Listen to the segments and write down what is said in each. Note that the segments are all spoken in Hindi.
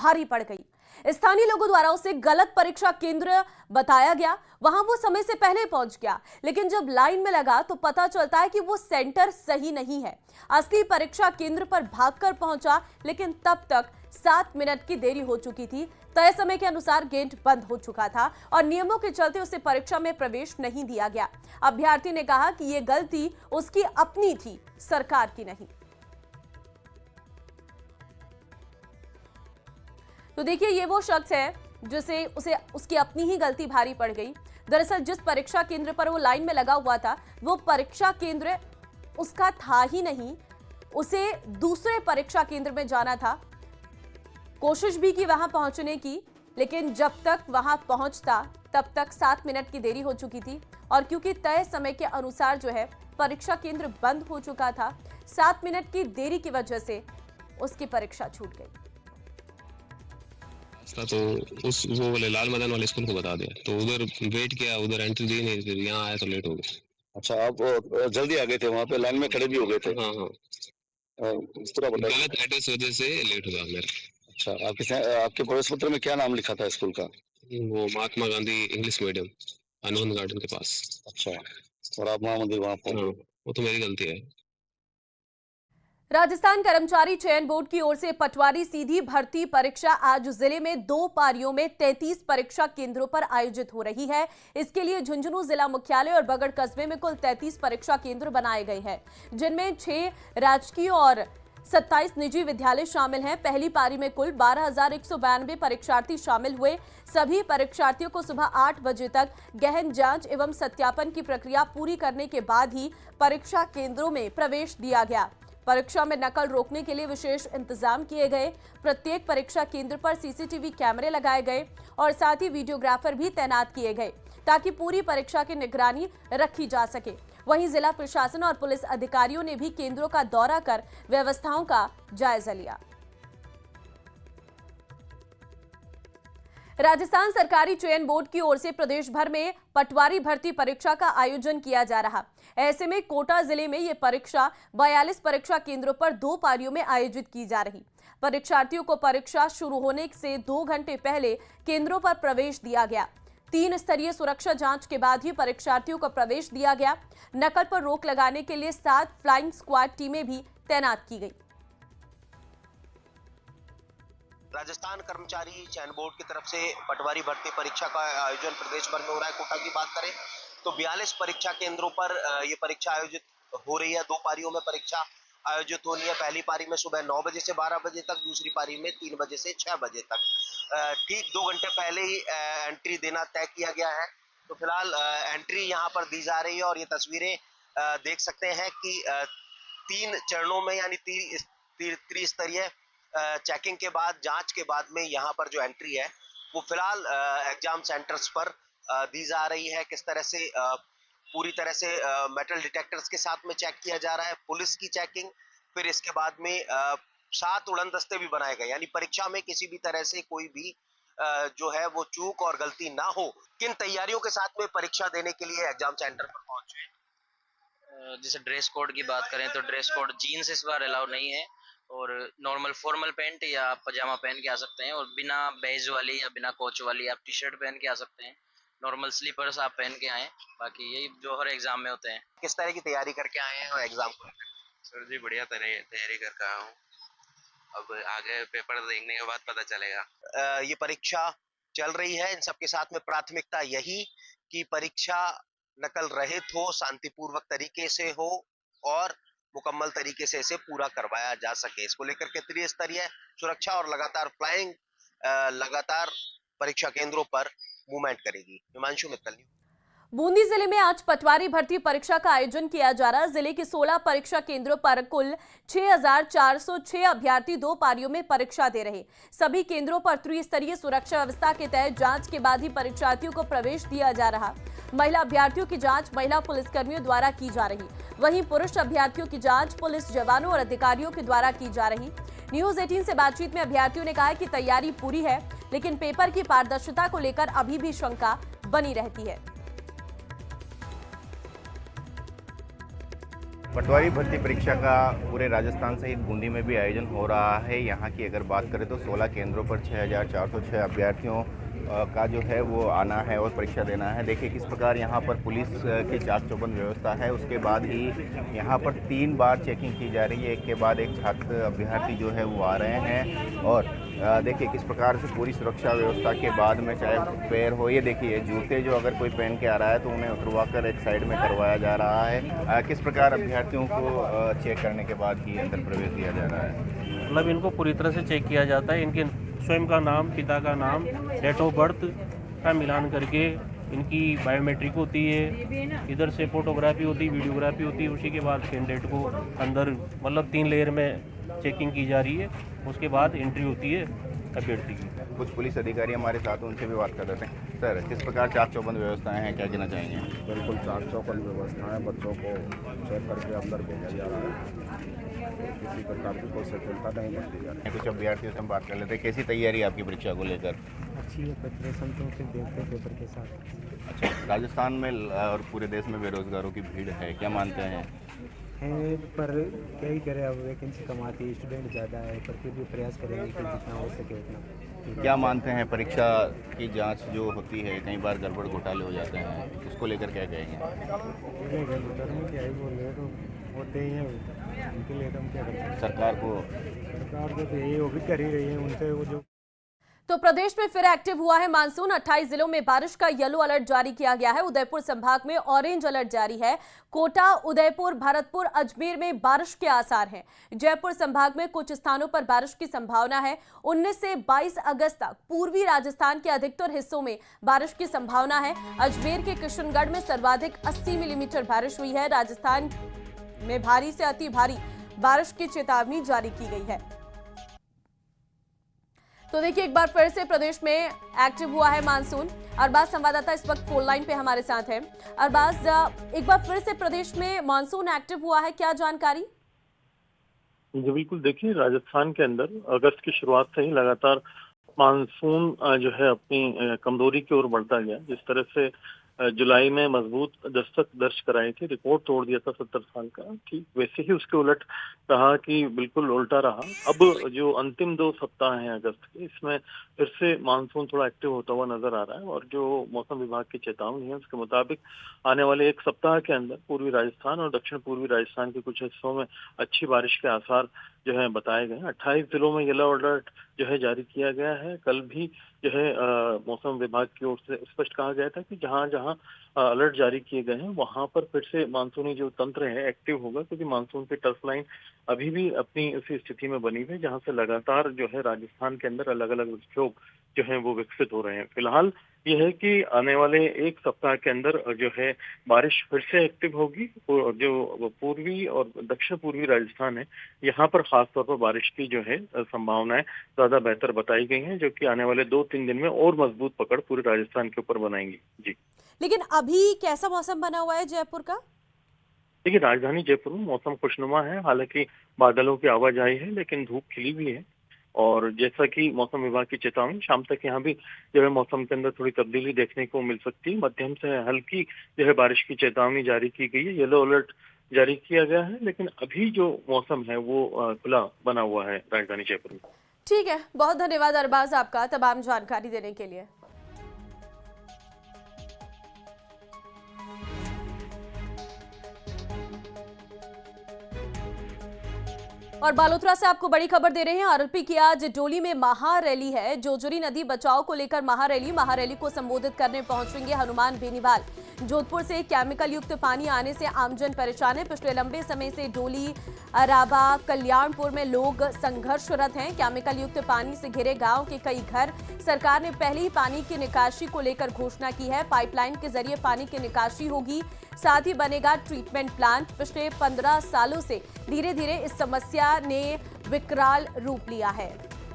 भारी पड़ गई। स्थानीय लोगों द्वारा उसे गलत परीक्षा केंद्र बताया गया। वहां वो समय से पहले पहुंच गया, लेकिन जब लाइन में लगा तो पता चलता है कि वो सेंटर सही नहीं है। असली परीक्षा केंद्र पर भागकर पहुंचा, लेकिन तब तक 7 मिनट की देरी हो चुकी थी। तय समय के अनुसार गेट बंद हो चुका था और नियमों के चलते उसे परीक्षा में प्रवेश नहीं दिया गया। अभ्यर्थी ने कहा कि यह गलती उसकी अपनी थी, सरकार की नहीं। तो देखिए, ये वो शख्स है जिसे उसकी अपनी ही गलती भारी पड़ गई। दरअसल जिस परीक्षा केंद्र पर वो लाइन में लगा हुआ था, वो परीक्षा केंद्र उसका था ही नहीं। उसे दूसरे परीक्षा केंद्र में जाना था। कोशिश भी की वहां पहुंचने की, लेकिन जब तक वहां पहुंचता तब तक 7 मिनट की देरी हो चुकी थी। और क्योंकि तय समय के अनुसार जो है परीक्षा केंद्र बंद हो चुका था, 7 मिनट की देरी की वजह से उसकी परीक्षा छूट गई। तो वो बोले लाल मैदान वाले स्कूल को बता दे, तो उधर वेट किया, उधर एंट्री दी नहीं, फिर यहाँ आया तो लेट हो गया। अच्छा, आप जल्दी आ गए थे, वहाँ पे लाइन में खड़े भी हो गए थे? हाँ हाँ, इस तरह बताइए। गलत एड्रेस वजह से लेट हो गया मेरा। अच्छा, आपके प्रवेश पत्र में क्या नाम लिखा था स्कूल का? वो Mahatma Gandhi English medium, Hanuman garden के पास। अच्छा, और आप महामंदिर वहाँ हाँ, पहुंचे? वो तो मेरी गलती है। राजस्थान कर्मचारी चयन बोर्ड की ओर से पटवारी सीधी भर्ती परीक्षा आज जिले में 2 पारियों में 33 परीक्षा केंद्रों पर आयोजित हो रही है। इसके लिए झुंझुनू जिला मुख्यालय और बगड़ कस्बे में कुल 33 परीक्षा केंद्र बनाए गए हैं, जिनमें 6 राजकीय और 27 निजी विद्यालय शामिल हैं। पहली पारी में कुल 12,192 परीक्षार्थी शामिल हुए। सभी परीक्षार्थियों को सुबह 8 बजे तक गहन जांच एवं सत्यापन की प्रक्रिया पूरी करने के बाद ही परीक्षा केंद्रों में प्रवेश दिया गया। परीक्षा में नकल रोकने के लिए विशेष इंतजाम किए गए। प्रत्येक परीक्षा केंद्र पर सीसीटीवी कैमरे लगाए गए और साथ ही वीडियोग्राफर भी तैनात किए गए, ताकि पूरी परीक्षा की निगरानी रखी जा सके। वहीं जिला प्रशासन और पुलिस अधिकारियों ने भी केंद्रों का दौरा कर व्यवस्थाओं का जायजा लिया। राजस्थान सरकारी चयन बोर्ड की ओर से प्रदेश भर में पटवारी भर्ती परीक्षा का आयोजन किया जा रहा। ऐसे में कोटा जिले में यह परीक्षा 42 परीक्षा केंद्रों पर 2 पारियों में आयोजित की जा रही। परीक्षार्थियों को परीक्षा शुरू होने से 2 घंटे पहले केंद्रों पर प्रवेश दिया गया। 3 स्तरीय सुरक्षा जांच के बाद ही परीक्षार्थियों को प्रवेश दिया गया। नकल पर रोक लगाने के लिए 7 फ्लाइंग स्क्वाड टीमें भी तैनात की गई। राजस्थान कर्मचारी चयन बोर्ड की तरफ से पटवारी भर्ती परीक्षा का आयोजन प्रदेश भर में हो रहा है। कोटा की बात करें तो 42 परीक्षा केंद्रों पर ये परीक्षा आयोजित हो रही है। 2 पारियों में परीक्षा आयोजित होनी है। पहली पारी में सुबह 9 बजे से 12 बजे तक, दूसरी पारी में 3 बजे से 6 बजे तक। ठीक 2 घंटे पहले ही एंट्री देना तय किया गया है। तो फिलहाल एंट्री यहाँ पर दी जा रही है और ये तस्वीरें देख सकते हैं कि 3 चरणों में यानी त्रिस्तरीय चेकिंग के बाद, जांच के बाद में यहाँ पर जो एंट्री है वो फिलहाल एग्जाम सेंटर्स पर दी जा रही है। किस तरह से पूरी तरह से मेटल डिटेक्टर्स के साथ में चेक किया जा रहा है, पुलिस की चेकिंग, फिर इसके बाद में 7 उड़न दस्ते भी बनाए गए, यानी परीक्षा में किसी भी तरह से कोई भी जो है वो चूक और गलती ना हो। किन तैयारियों के साथ में परीक्षा देने के लिए एग्जाम सेंटर पर पहुंचे? जैसे ड्रेस कोड की बात करें तो ड्रेस कोड जीन्स इस बार अलाउ नहीं है और नॉर्मल फॉर्मल पैंट या पजामा पहन के आ सकते हैं, और बिना बेज वाली या बिना कोच वाली आप टी शर्ट पहन के आ सकते हैं। नॉर्मल स्लीपर्स आप पहन के आए। बाकी यही जो हर एग्जाम में होते हैं। किस तरह की तैयारी करके आए हैं और एग्जाम को? सर जी बढ़िया तैयारी करके आया हूँ। अब आगे पेपर देखने के बाद पता चलेगा। ये परीक्षा चल रही है। इन सबके साथ में प्राथमिकता यही कि परीक्षा नकल रहित हो, शांतिपूर्वक तरीके से हो और मुकम्मल तरीके से इसे पूरा करवाया जा सके। इसको लेकर के त्रिस्तरीय सुरक्षा और लगातार परीक्षा केंद्रों पर मूवमेंट करेगी। हिमांशु मित्तल। बूंदी जिले में आज पटवारी भर्ती परीक्षा का आयोजन किया जा रहा है। जिले के 16 परीक्षा केंद्रों पर कुल 6,406 अभ्यर्थी 2 पारियों में परीक्षा दे रहे। सभी केंद्रों पर त्रिस्तरीय सुरक्षा व्यवस्था के तहत जांच के बाद ही परीक्षार्थियों को प्रवेश दिया जा रहा। महिला अभ्यर्थियों की जांच महिला पुलिसकर्मियों द्वारा की जा रही, वहीं पुरुष अभ्यर्थियों की जांच पुलिस जवानों और अधिकारियों के द्वारा की जा रही। न्यूज 18 से बातचीत में अभ्यर्थियों ने कहा कि तैयारी पूरी है, लेकिन पेपर की पारदर्शिता को लेकर अभी भी शंका बनी रहती है। पटवारी भर्ती परीक्षा का पूरे राजस्थान सहित बूंदी में भी आयोजन हो रहा है। यहाँ की अगर बात करें तो 16 केंद्रों पर 6,406 अभ्यर्थियों का जो है वो आना है और परीक्षा देना है। देखिए किस प्रकार यहाँ पर पुलिस की चाक चौबंद व्यवस्था है। उसके बाद ही यहाँ पर 3 बार चेकिंग की जा रही है। एक के बाद एक छात्र अभ्यर्थी जो है वो आ रहे हैं और देखिए किस प्रकार से पूरी सुरक्षा व्यवस्था के बाद में चाहे पैर हो, ये देखिए जूते जो अगर कोई पहन के आ रहा है तो उन्हें उतरवा कर एक साइड में करवाया जा रहा है। किस प्रकार अभ्यर्थियों को चेक करने के बाद ही अंदर प्रवेश दिया जा रहा है। मतलब इनको पूरी तरह से चेक किया जाता है। इनके स्वयं का नाम, पिता का नाम, डेट ऑफ बर्थ का मिलान करके इनकी बायोमेट्रिक होती है, इधर से फोटोग्राफी होती है, वीडियोग्राफी होती है। उसी के बाद कैंडिडेट को अंदर मतलब 3 लेयर में चेकिंग की जा रही है। उसके बाद एंट्री होती है अभ्यर्थी की। कुछ पुलिस अधिकारी हमारे साथ, उनसे भी बात कर रहे थे। सर, किस प्रकार चाक चौबंद व्यवस्थाएं हैं, क्या कहना चाहेंगे। बिल्कुल चाक चौबंद व्यवस्था है। बच्चों को चेक करके अंदर भेजा जा रहा है। किसी प्रकार की कोई सफलता नहीं बरती जा रही है। कुछ अभ्यर्थियों से हम बात कर लेते हैं। कैसी तैयारी है आपकी परीक्षा को लेकर। अच्छी है, प्रिपरेशन तो फिर देखते हैं पेपर के साथ। अच्छा, राजस्थान में और पूरे देश में बेरोजगारों की भीड़ है, क्या मानते हैं। है पर क्या ही करें, अब वैकेंसी कम आती है, स्टूडेंट ज़्यादा है, पर फिर भी प्रयास करेंगे कि जितना हो सके उतना। क्या मानते हैं परीक्षा की जांच जो होती है कई बार गड़बड़ घोटाले हो जाते हैं, उसको लेकर क्या कहेंगे। क्या ही बोल रहे तो होते ही हैं, उनके लिए हम क्या करते हैं। सरकार को तो यही वो भी कर ही रही है, उनसे वो जो। तो प्रदेश में फिर एक्टिव हुआ है मानसून। 28 जिलों में बारिश का येलो अलर्ट जारी किया गया है। उदयपुर संभाग में ऑरेंज अलर्ट जारी है। कोटा, उदयपुर, भरतपुर, अजमेर में बारिश के आसार हैं। जयपुर संभाग में कुछ स्थानों पर बारिश की संभावना है। 19 से 22 अगस्त तक पूर्वी राजस्थान के अधिकतर हिस्सों में बारिश की संभावना है। अजमेर के किशनगढ़ में सर्वाधिक 80 मिलीमीटर बारिश हुई है। राजस्थान में भारी से अति भारी बारिश की चेतावनी जारी की गई है। तो देखिए एक बार फिर से प्रदेश में एक्टिव हुआ है मानसून। अरबाज संवाददाता इस वक्त फोन लाइन पे हमारे साथ है। अरबाज, एक बार फिर से प्रदेश में मानसून एक्टिव हुआ है, क्या जानकारी। जी बिल्कुल, देखिए राजस्थान के अंदर अगस्त की शुरुआत से ही लगातार मानसून जो है अपनी कमजोरी की ओर बढ़ता गया। जिस तरह से जुलाई में मजबूत दस्तक दर्ज कराई थी, रिकॉर्ड तोड़ दिया था 70 साल का, ठीक वैसे ही उसके उलट रहा कि बिल्कुल उल्टा रहा। अब जो अंतिम 2 सप्ताह हैं अगस्त के, इसमें फिर से मानसून थोड़ा एक्टिव होता हुआ नजर आ रहा है। और जो मौसम विभाग की चेतावनी है उसके मुताबिक आने वाले 1 सप्ताह के अंदर पूर्वी राजस्थान और दक्षिण पूर्वी राजस्थान के कुछ हिस्सों में अच्छी बारिश के आसार जो है बताए गए हैं। 28 जिलों में येलो अलर्ट जो है जारी किया गया है। कल भी जो है मौसम विभाग की ओर से स्पष्ट कहा गया था कि जहां जहां अलर्ट जारी किए गए हैं वहां पर फिर से मानसूनी जो तंत्र है एक्टिव होगा, क्योंकि मानसून की टर्फ लाइन अभी भी अपनी उसी स्थिति में बनी हुई है जहां से लगातार जो है राजस्थान के अंदर अलग अलग विक्षोभ जो है वो विकसित हो रहे हैं। फिलहाल ये है कि आने वाले 1 सप्ताह के अंदर जो है बारिश फिर से एक्टिव होगी। जो पूर्वी और दक्षिण पूर्वी राजस्थान है यहाँ पर खासतौर पर बारिश की जो है संभावनाएं ज्यादा बेहतर बताई गई हैं, जो कि आने वाले 2-3 दिन में और मजबूत पकड़ पूरे राजस्थान के ऊपर बनाएंगी। जी, लेकिन अभी कैसा मौसम बना हुआ है जयपुर का। देखिए राजधानी जयपुर में मौसम खुशनुमा है। हालांकि बादलों की आवाजाही है लेकिन धूप खिली भी है। और जैसा कि मौसम विभाग की चेतावनी, शाम तक यहाँ भी जो है मौसम के अंदर थोड़ी तब्दीली देखने को मिल सकती है। मध्यम से हल्की जो है बारिश की चेतावनी जारी की गई है, येलो अलर्ट जारी किया गया है। लेकिन अभी जो मौसम है वो खुला बना हुआ है राजधानी जयपुर में। ठीक है, बहुत धन्यवाद अरबाज आपका तमाम जानकारी देने के लिए। और बालोतरा से आपको बड़ी खबर दे रहे हैं। आरएलपी की आज डोली में महारैली है। जोजरी नदी बचाओ को लेकर महारैली को संबोधित करने पहुंचेंगे हनुमान बेनीवाल। जोधपुर से केमिकल युक्त पानी आने से आमजन परेशान है। पिछले लंबे समय से डोली, अराबा, कल्याणपुर में लोग संघर्षरत हैं। केमिकल युक्त पानी से घिरे गांव के कई घर। सरकार ने पहले ही पानी की निकासी को लेकर घोषणा की है। पाइपलाइन के जरिए पानी की निकासी होगी, साथ ही बनेगा ट्रीटमेंट प्लांट। पिछले 15 सालों से धीरे धीरे इस समस्या ने विकराल रूप लिया है।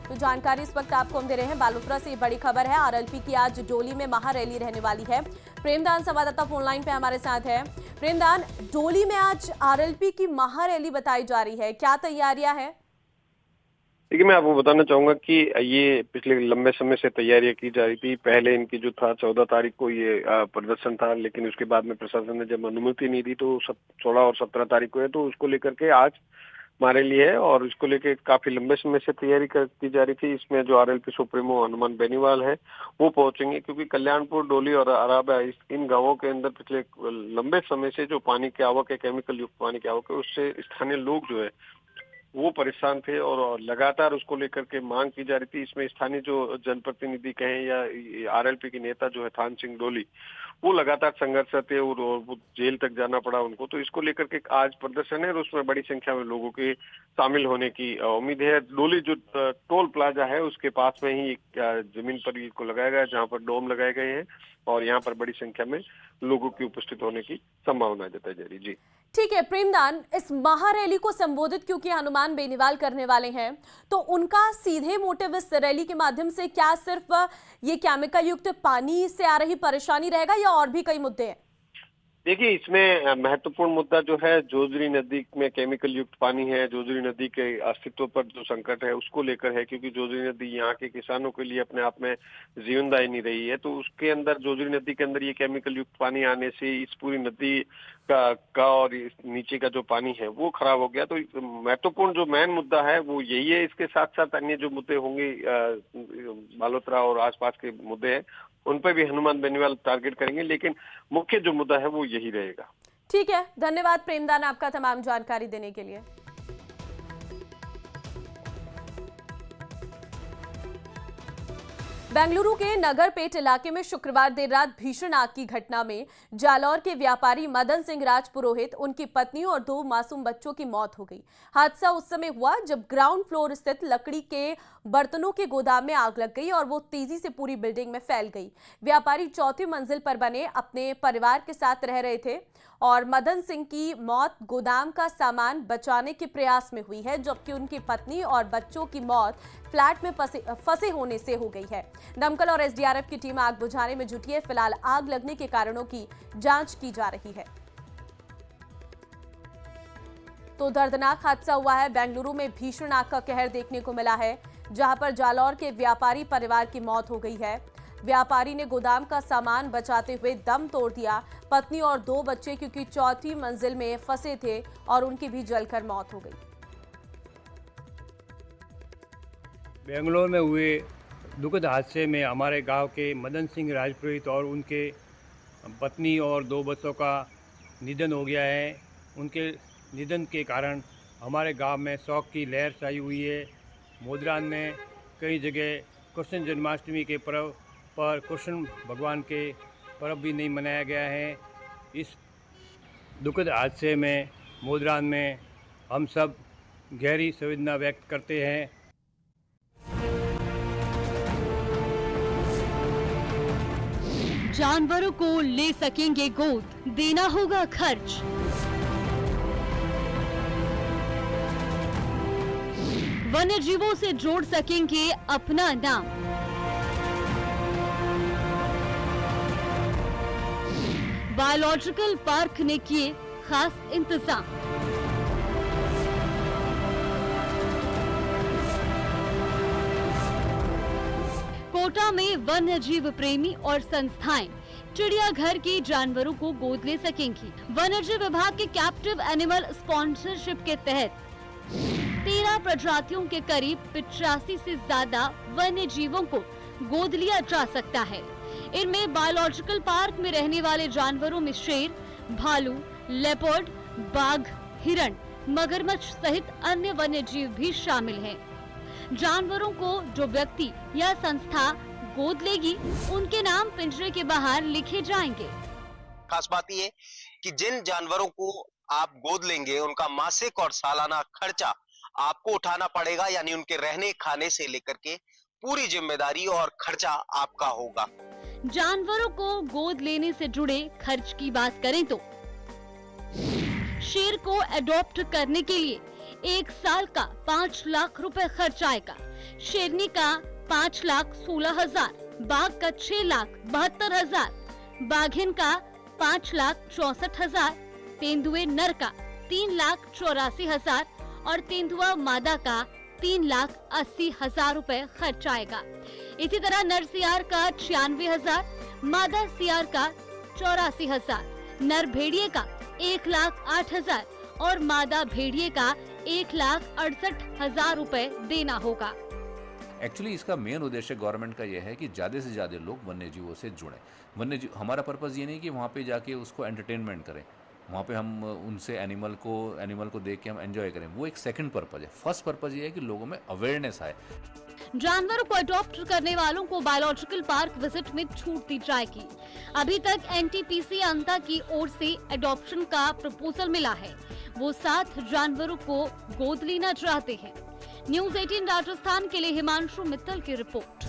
तो जानकारी इस वक्त आपको हम दे रहे हैं। बालोतरा से बड़ी खबर है। आरएलपी की आज डोली में महारैली रहने वाली है। प्रेमदान संवाददाता फोन लाइन पे हमारे साथ है। प्रेमदान, डोली में आज आरएलपी की महारैली बताई जा रही है, क्या तैयारियां हैं। देखिए, मैं आपको बताना चाहूँगा कि ये पिछले लंबे समय से तैयारियां की जा रही थी। पहले इनकी जो था 14 तारीख को ये प्रदर्शन था, लेकिन उसके बाद में प्रशासन ने जब अनुमति नहीं दी तो 16 और 17 तारीख को है, तो उसको लेकर के आज हमारे लिए है और इसको लेके काफी लंबे समय से तैयारी की जा रही थी। इसमें जो आरएलपी सुप्रीमो हनुमान बेनीवाल है वो पहुंचेंगे, क्योंकि कल्याणपुर, डोली और अराबा इन गांवों के अंदर पिछले लंबे समय से जो पानी की आवक है, केमिकल युक्त पानी की आवक है, उससे स्थानीय लोग जो है वो परेशान थे और लगातार उसको लेकर के मांग की जा रही थी। इसमें स्थानीय जो जनप्रतिनिधि कहें या आरएलपी के नेता जो है थान सिंह डोली, वो लगातार संघर्षरत थे और वो जेल तक जाना पड़ा उनको। तो इसको लेकर के आज प्रदर्शन है और उसमें बड़ी संख्या में लोगों के शामिल होने की उम्मीद है। डोली जो टोल प्लाजा है उसके पास में ही जमीन पर इसको लगाया गया है, जहाँ पर डोम लगाए गए हैं और यहाँ पर बड़ी संख्या में लोगों की उपस्थित होने की संभावना जताई जा रही। जी ठीक है प्रेमदान, इस महारैली को संबोधित क्योंकि हनुमान बेनीवाल करने वाले हैं, तो उनका सीधे मोटिव इस रैली के माध्यम से क्या सिर्फ ये केमिकल युक्त पानी से आ रही परेशानी रहेगा या और भी कई मुद्दे हैं? देखिए, इसमें महत्वपूर्ण मुद्दा जो है जोजरी नदी में केमिकल युक्त पानी है। जोजरी नदी के अस्तित्व पर जो संकट है उसको लेकर है, क्योंकि जोजरी नदी यहाँ के किसानों के लिए अपने आप में जीवनदायिनी रही है। तो उसके अंदर जोजरी नदी के अंदर ये केमिकल युक्त पानी आने से इस पूरी नदी का और नीचे का जो पानी है वो खराब हो गया। तो महत्वपूर्ण जो मेन मुद्दा है वो यही है। इसके साथ साथ अन्य जो मुद्दे होंगे बालोतरा और आसपास के मुद्दे हैं उन पर भी हनुमान बेनीवाल टारगेट करेंगे, लेकिन मुख्य जो मुद्दा है वो यही रहेगा। ठीक है, धन्यवाद प्रेमदान आपका तमाम जानकारी देने के लिए। बेंगलुरु के नगरपेट इलाके में शुक्रवार देर रात भीषण आग की घटना में जालौर के व्यापारी मदन सिंह राजपुरोहित, उनकी पत्नी और 2 मासूम बच्चों की मौत हो गई। हादसा उस समय हुआ जब ग्राउंड फ्लोर स्थित लकड़ी के बर्तनों के गोदाम में आग लग गई और वो तेजी से पूरी बिल्डिंग में फैल गई। व्यापारी 4थी मंजिल पर बने अपने परिवार के साथ रह रहे थे और मदन सिंह की मौत गोदाम का सामान बचाने के प्रयास में हुई है, जबकि उनकी पत्नी और बच्चों की मौत फ्लैट में फंसे होने से हो गई है। दमकल और एसडीआरएफ की टीम आग बुझाने में जुटी है। फिलहाल आग लगने के कारणों की जांच की जा रही है। तो दर्दनाक हादसा हुआ है। बेंगलुरु में भीषण आग का कहर देखने को मिला है, जहां पर जालौर के व्यापारी परिवार की मौत हो गई है। व्यापारी ने गोदाम का सामान बचाते हुए दम तोड़ दिया। पत्नी और 2 बच्चे क्योंकि 4थी मंजिल में फंसे थे और उनकी भी जलकर मौत हो गई। बेंगलोर में हुए दुखद हादसे में हमारे गांव के मदन सिंह राजपुरोहित और उनके पत्नी और 2 बच्चों का निधन हो गया है। उनके निधन के कारण हमारे गांव में शोक की लहर छाई हुई है। मोदरान में कई जगह कृष्ण जन्माष्टमी के पर्व पर कृष्ण भगवान के पर्व भी नहीं मनाया गया है। इस दुखद हादसे में मोदरान में हम सब गहरी संवेदना व्यक्त करते हैं। जानवरों को ले सकेंगे गोद, देना होगा खर्च। वन्य जीवों से जोड़ सकेंगे अपना नाम। बायोलॉजिकल पार्क ने किए खास इंतजाम। कोटा में वन्य जीव प्रेमी और संस्थाएं चिड़ियाघर के जानवरों को गोद ले सकेंगी। वन्य जीव विभाग के कैप्टिव एनिमल स्पॉन्सरशिप के तहत 13 प्रजातियों के करीब 85 से ज्यादा वन्य जीवों को गोद लिया जा सकता है। इनमें बायोलॉजिकल पार्क में रहने वाले जानवरों में शेर, भालू, लेपर्ड, बाघ, हिरण, मगरमच्छ सहित अन्य वन्य जीव भी शामिल हैं। जानवरों को जो व्यक्ति या संस्था गोद लेगी, उनके नाम पिंजरे के बाहर लिखे जाएंगे। खास बात यह कि जिन जानवरों को आप गोद लेंगे उनका मासिक और सालाना खर्चा आपको उठाना पड़ेगा, यानी उनके रहने खाने से लेकर के पूरी जिम्मेदारी और खर्चा आपका होगा। जानवरों को गोद लेने से जुड़े खर्च की बात करें तो शेर को अडॉप्ट करने के लिए 1 साल का 5 लाख रुपए खर्च आएगा। शेरनी का 5,16,000, बाघ का 6,72,000, बाघिन का 5,64,000, तेंदुए नर का 3,84,000 और तेंदुआ मादा का 3,80,000 रुपए खर्च आएगा। इसी तरह नर सियार का 96,000, मादा सियार का 84,000, नर भेड़िए का 1,08,000 और मादा भेड़िए का 1,68,000 रुपए देना होगा। एक्चुअली इसका मेन उद्देश्य गवर्नमेंट का यह है कि ज़्यादा से ज़्यादा लोग वन्य जीवों से जुड़ें। वन्य जीव, हमारा पर्पज़ ये नहीं कि वहाँ पे जाके उसको एंटरटेनमेंट करें, वहाँ पे हम उनसे एनिमल को देख के हम एंजॉय करें, वो एक सेकंड पर्पज़ है। फर्स्ट पर्पज़ ये है कि लोगों में अवेयरनेस आए। जानवरों को अडॉप्ट करने वालों को बायोलॉजिकल पार्क विजिट में छूट दी जाएगी। अभी तक एनटीपीसी अंता की ओर से अडॉप्शन का प्रपोजल मिला है। वो 7 जानवरों को गोद लेना चाहते हैं। न्यूज़ 18 राजस्थान के लिए हिमांशु मित्तल की रिपोर्ट।